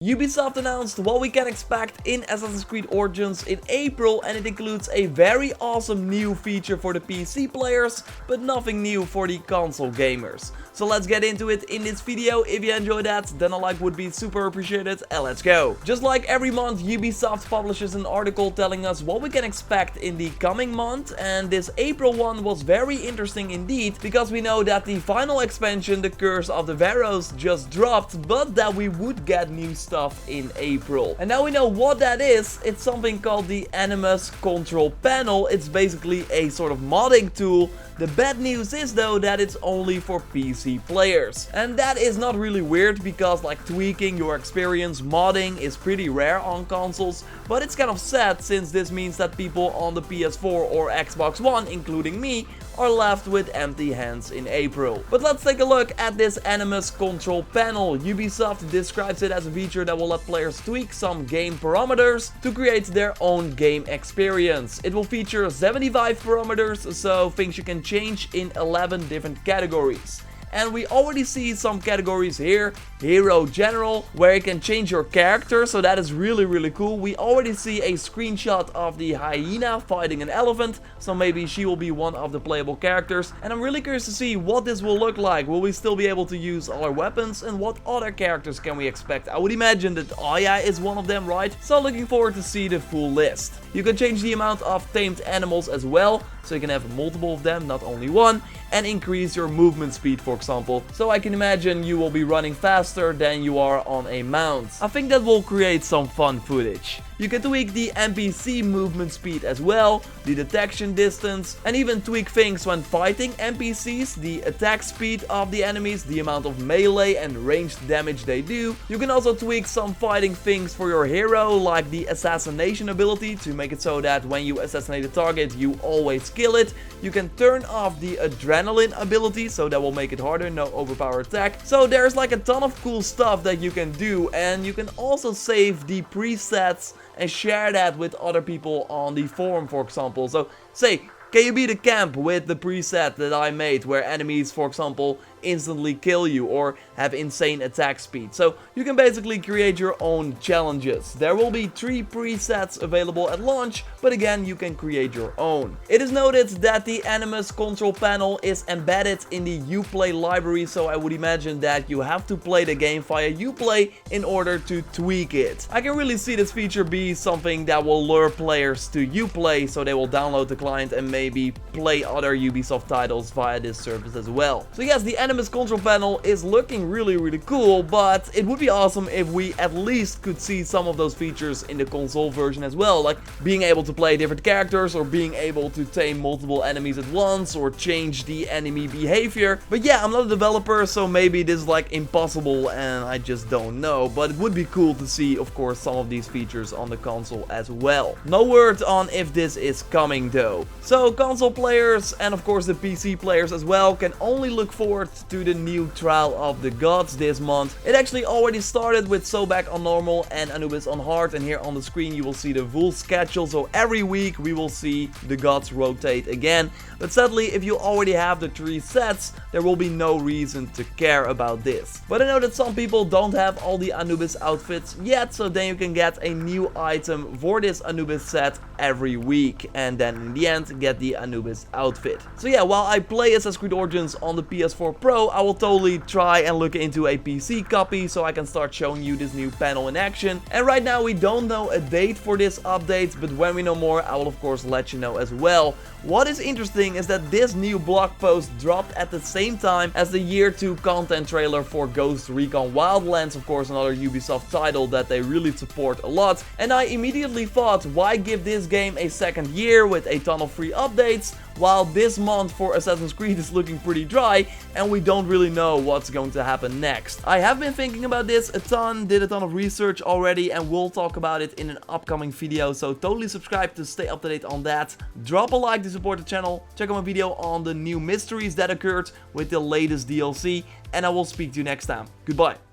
Ubisoft announced what we can expect in Assassin's Creed Origins in April, and it includes a very awesome new feature for the PC players, but nothing new for the console gamers. So let's get into it in this video. If you enjoyed that, then a like would be super appreciated, and let's go. Just like every month, Ubisoft publishes an article telling us what we can expect in the coming month, and this April one was very interesting indeed, because we know that the final expansion, The Curse of the Pharaohs, just dropped, but that we would get new stuff in April. And now we know what that is. It's something called the Animus Control Panel. It's basically a sort of modding tool. The bad news is though that it's only for PC players. And that is not really weird, because like tweaking your experience, modding is pretty rare on consoles, but it's kind of sad since this means that people on the PS4 or Xbox One, including me, are left with empty hands in April. But let's take a look at this Animus Control Panel. Ubisoft describes it as a feature that will let players tweak some game parameters to create their own game experience. It will feature 75 parameters, so things you can change in 11 different categories. And we already see some categories here. Hero General, where you can change your character, so that is really cool. We already see a screenshot of the hyena fighting an elephant, so maybe she will be one of the playable characters. And I'm really curious to see what this will look like. Will we still be able to use all our weapons, and what other characters can we expect? I would imagine that Aya is one of them, right? So looking forward to see the full list. You can change the amount of tamed animals as well, so you can have multiple of them, not only one, and increase your movement speed, for example. So I can imagine you will be running faster than you are on a mount. I think that will create some fun footage. You can tweak the NPC movement speed as well, the detection distance, and even tweak things when fighting NPCs, the attack speed of the enemies, the amount of melee and ranged damage they do. You can also tweak some fighting things for your hero, like the assassination ability, to make it so that when you assassinate a target, you always kill it. You can turn off the adrenaline ability, so that will make it harder, no overpowered attack. So there's like a ton of cool stuff that you can do, and you can also save the presets and share that with other people on the forum, for example. So say, can you beat a camp with the preset that I made, where enemies, for example, instantly kill you or have insane attack speed? So you can basically create your own challenges. There will be 3 presets available at launch, but again, you can create your own. It is noted that the Animus Control Panel is embedded in the Uplay library, so I would imagine that you have to play the game via Uplay in order to tweak it. I can really see this feature be something that will lure players to Uplay, so they will download the client and maybe play other Ubisoft titles via this service as well. So yes, the Animus Control Panel is looking really cool, but it would be awesome if we at least could see some of those features in the console version as well, like being able to play different characters, or being able to tame multiple enemies at once, or change the enemy behavior. But yeah, I'm not a developer, so maybe this is like impossible and I just don't know, but it would be cool to see, of course, some of these features on the console as well. No word on if this is coming though. So console players, and of course the PC players as well, can only look forward to the new Trial of the Gods this month. It actually already started with Sobek on normal and Anubis on hard, and here on the screen you will see the full schedule, so every week we will see the gods rotate again. But sadly, if you already have the 3 sets, there will be no reason to care about this. But I know that some people don't have all the Anubis outfits yet, so then you can get a new item for this Anubis set every week, and then in the end get the Anubis outfit. So yeah, while I play Assassin's Creed Origins on the PS4 Pro, I will totally try and look into a PC copy so I can start showing you this new panel in action. And right now we don't know a date for this update, but when we know more, I will of course let you know as well. What is interesting is that this new blog post dropped at the same time as the Year 2 content trailer for Ghost Recon Wildlands, of course another Ubisoft title that they really support a lot. And I immediately thought, why give this game a second year with a ton of free updates, while this month for Assassin's Creed is looking pretty dry and we don't really know what's going to happen next. I have been thinking about this a ton, did a ton of research already, and we'll talk about it in an upcoming video, so totally subscribe to stay up to date on that. Drop a like to support the channel, check out my video on the new mysteries that occurred with the latest DLC, and I will speak to you next time. Goodbye.